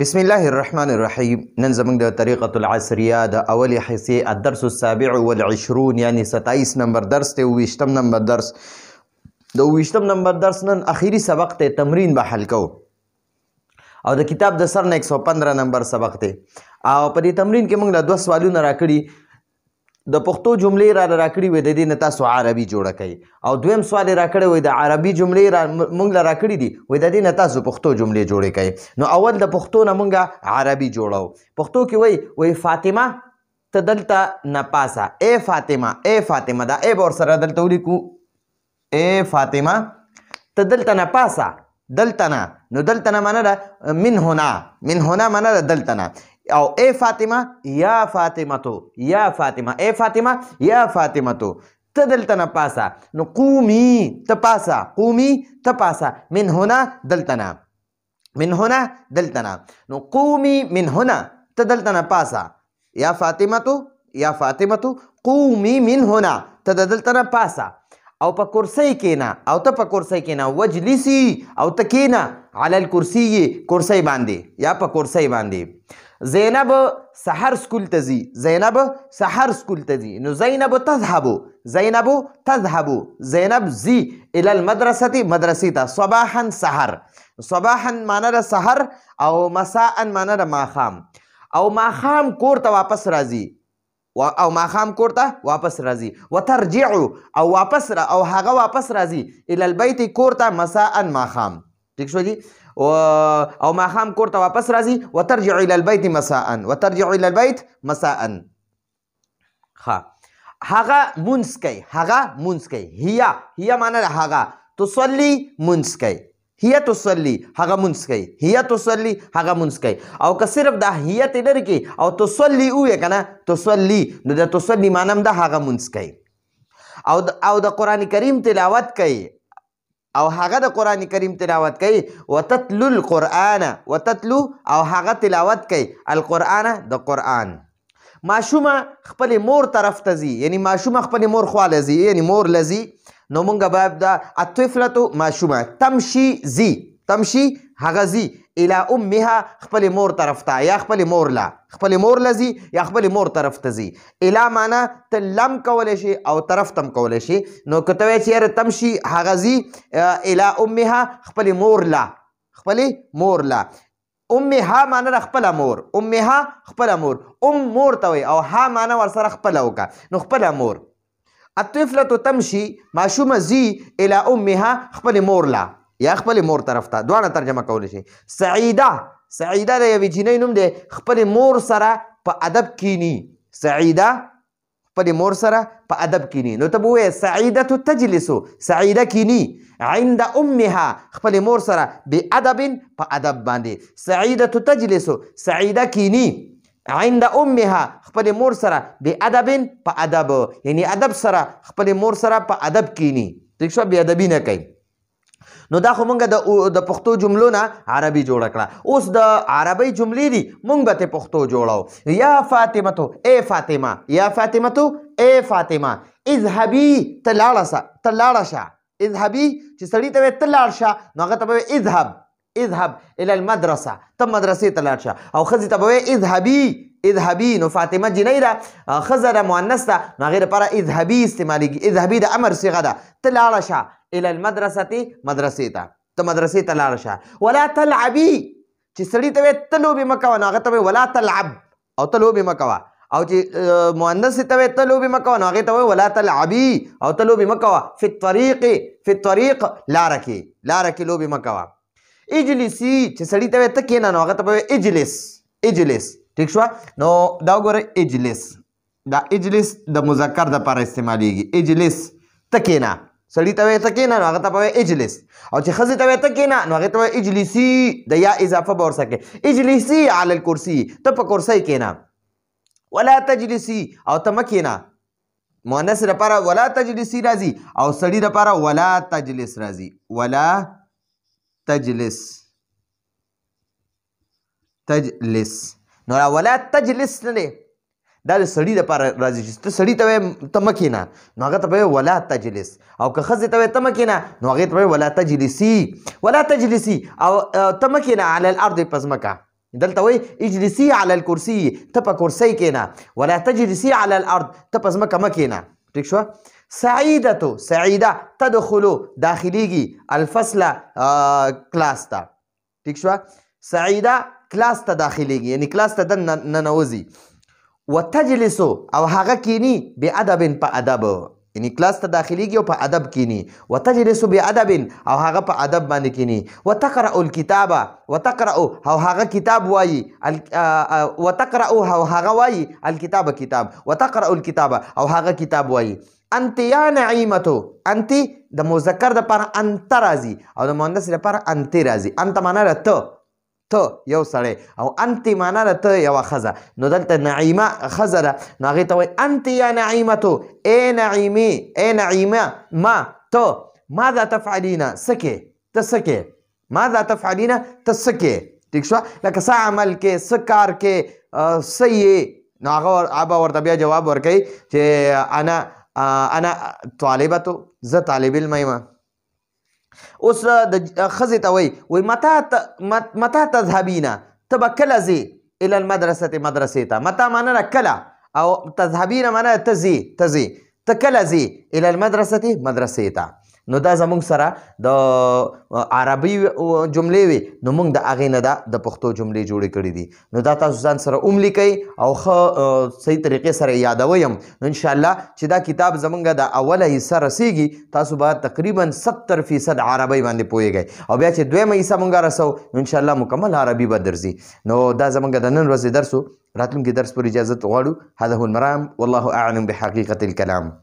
بسم الله الرحمن الرحیم. نن زموږ د طریقة العصریه د اولې حصې الدرس السابع والعشرون یعنی 27 نمبر درس ته 29 نمبر درس د 29 نمبر درس نن اخیری سبق ته تمرین به حل کوو او د کتاب د سر نه 115 نمبر سبق ته او په دې تمرین کې موږ له دوه سوالونه راکړي د پښتو جملې راکړي وي د دې نه تاسو عربي جوړه کړئ او دویم سوال راکړی وي د عربي جملې موږ له راکړي دي وي د دې نه تاسو پښتو جملې جوړې کړئ. نو اول د پښتو نه موږ عربي جوړو. پښتو کې وي فاطمه ته دلته نه پاسه اے فاطمه اے فاطمه دا اے به ورسره دلته ولیکو اے فاطمه ته دلته نه پاسه دلته نه. نو دلته نه معنی ده من هنا معنی ده دلته نه او اے فاطمه یا فاطمه تو یا فاطمه اے فاطمه یا فاطمه تو ته دلته نه پاسه. نو قومي ته پاسه قومي ته پاسه من هنا دلته نه من هنا دلته نه. نو قومي من هنا ته دلته نه پاسه یا فاطمه تو یا فاطمه تو قومي من هنا ته دلته نه پاسه او په کرسی کېنه او ته په کرسی کېنه وجلسی او ته کېنه علی الکرسی کرسی باندې یا په کرسی باندې. زینب سحر سکول ته ځي زینب سحر سکول ته ځي. نو زینب تذهبو زینب ځي الی المدرسة مدرسې ته صباحا سحر صباحا معنی ده سحر او مساء معنی ده ماښام او ماښام کور ته واپس راځي او ماښام کور ته واپس راځي. وترجعو او واپس او هغه واپس راځي الی البیت کور ته مساء ماښام. ٹھیک شو جی او ماښام کور ته واپس راځي. وترجع الى البيت مساء وترجع الى البيت مساء. هغه مونځ کوي هغه مونځ کوي هي معنی ده هغه تصلي مونځ کوي هي تصلي هغه مونځ کوي هي تصلي هغه مونځ کوي. او که صرف دا هي ته لري کې او تصلي ووایې که نه تصلي نو د تصلي معنی هم ده هغه مونځ کوي او د قرآن کریم تلاوت کوي او هغه د قرآن کریم تلاوت کوي. وتتلو القرآن وتتلو او هغه تلاوت کوي القرآن د قرآن. ماشومه خپل مور طرف ته ځي یعنی ماشومه خپل مور خواله ځي یعنی مور لځي. نو مونږ باید دا الطفلة ماشومه تمشي ځي تمشي هغه ځي الى امها خپل مور طرف ته یا خپل مور لا خپل مور لځي یا خپل مور طرف ته ځي. الى معنی ته لم کولی شي او طرف تم کولی شي. نو که ته وایې چې یاره تمشي هغه ځي الى امها خپل مور لا خپل مور لا. امها معنی ده خپله مور امها خپله مور مور ته وایي او ها معنی ورسره خپله وکړه نو خپله مور. الطفلة تمشي ماشومه ځي الى امها خپل مور لا یا خپل مور طرف ته دواړه ترجمه کولی شي. سعیده د یوې جینۍ نوم دی خپل مور سره په ادب کینی سعیده خپل مور سره په ادب کینی. نو ته به ووایې سعیدة تجلسو سعیده کینی عند امها خپل مور سره بادب په ادب باندې. سعیدة تجلسو سعیده کینی عند امها خپل مور سره بادب په ادب یعنی ادب سره خپل مور سره په ادب کینی. ٹھیک شو بې ادبي نه کوي. نو دا خو مونږ د پښتو جملو نه عربي جوړه کړه. اوس د عربي جملې دي مونږ به ته پښتو جوړو. یا فاطمه اے فاطمه یا فاطمه اے فاطمه اذهبي ته لاړه شه اذهبي چې سړي ته ته لاړ شه نو هغه ته به اذهب الى المدرسه ته مدرسې ته لاړ شه او ښځې ته به اذهبي نو فاطمه جنۍ ده ښځه ده مؤنث ده نو هغې دپاره اذهبي استعمالیږي. اذهبي د امر صیغه ده ته لاړه شه الى المدرسة مدرسې ته مدرسې ته لاړه شه. ولا تلعبي چې سړي ته وایې ته لوبې مه کوه نو هغه ته وایي ولا تلعب او ته لوبې مه کوه. او چې مؤنث ته وایې ته لوبې مه کوه نو هغې ته وایي ولا تلعبي او ته لوبې مه کوه. فی الطریق لاره کې لوبې مه کوه. اجلسي چې سړي ته وایې ته کښېنه نو هغه ته به وایي اجلس. ٹھیک شوه. نو دا وګورئ اجلس دا اجلس د مذکر دپاره استعمالیږي. اجلس ته کښېنه سړي ته وایې ته کښېنه نو هغه ته به وایي اجلس او چې ښځې ته وایې ته کښېنه نو هغې ته وایي اجلسي د یا اضافه به ورسره کوې. اجلسي علی الکرسي ته په کرسۍ کښېنه. ولا تجلسي او ته مه کښېنه مؤنث لپاره ولا تجلسي راځي او سړي لپاره ولا تجلس راځي ولا تجلس نو ولا تجلس نه دی دا د سړي دپاره راځي چې ته سړي ته وایې ته مه کښېنه نو هغه ته به وایې ولا تجلس او که ښځې ته وایې ته مه کښېنه نو هغې ته به وایې ولا تجلسي او ته مه کښېنه علی الارض په ځمکه دلته وای اجلسي على الكرسي ته په کرسۍ کېنه ولا تجلسي على الارض ته په ځمکه مه کېنه ټیک شوه سعیدتو سعیده تدخلو داخلیږي الفصل کلاس ته ټیک شوه سعیده کلاس ته داخلیږي یعنی کلاس ته ننوځي وتجلسو او هغه کینی بادب په ادب یعنی کلاس ته داخلیږي او په ادب کینی وتجلسو بادب او هغه په ادب باندې کینی وتقرأ الكتاب وتقرأ او هغه کتاب وایي وتقرأ او هغه وایي الكتاب کتاب وتقرأ الكتاب او هغه کتاب وایي انت یا نعیمتو انت د مذکر دپاره انت راځي او د مؤنث لپاره انت راځي انت معنا ده ته یو سړی او انت معنا ده ته یوه ښځه نو دلته نعیمه ښځه ده نو هغې ته وایي انت یا نعیمتو ای نعیمې ای نعیمه ما ته ماذا تفعلین څه کې ته څه کې ماذا تفعلین ته څه کې ټیک شوه لکه څه عمل کې څه کار کې څه یې نو هغه ورته بیا جواب ورکوي چې انا طالبتو زه طالب علم یم اوس د ښځې ته وایي متا تذهبین ته به کله ځې الی المدرسة مدرسې ته متا معنا ده کله او تذهبین معنا ده ته ځې ته کله ځې الی المدرسة مدرسې ته نو دا زمونږ سره د عربي جملې وي نو موږ د هغې نه د پښتو جملې جوړې کړي دي نو دا تاسو ځان سره ولیکئ او ښه صحیح طریقې سره یادوئ هم نو انشاءالله چې دا کتاب زمونږ د اوله حصه رسیږي تاسو به تقریبا 70% عربی باندې پوهیږئ او بیا چې دویمه حصه مونږ رسو نو انشاءالله مکمل عربي به درځي نو دا زمونږ د نن ورځې درس و راتلونکي درس پر اجازت غواړو هذا هو المرام والله اعلم بحقیقة الكلام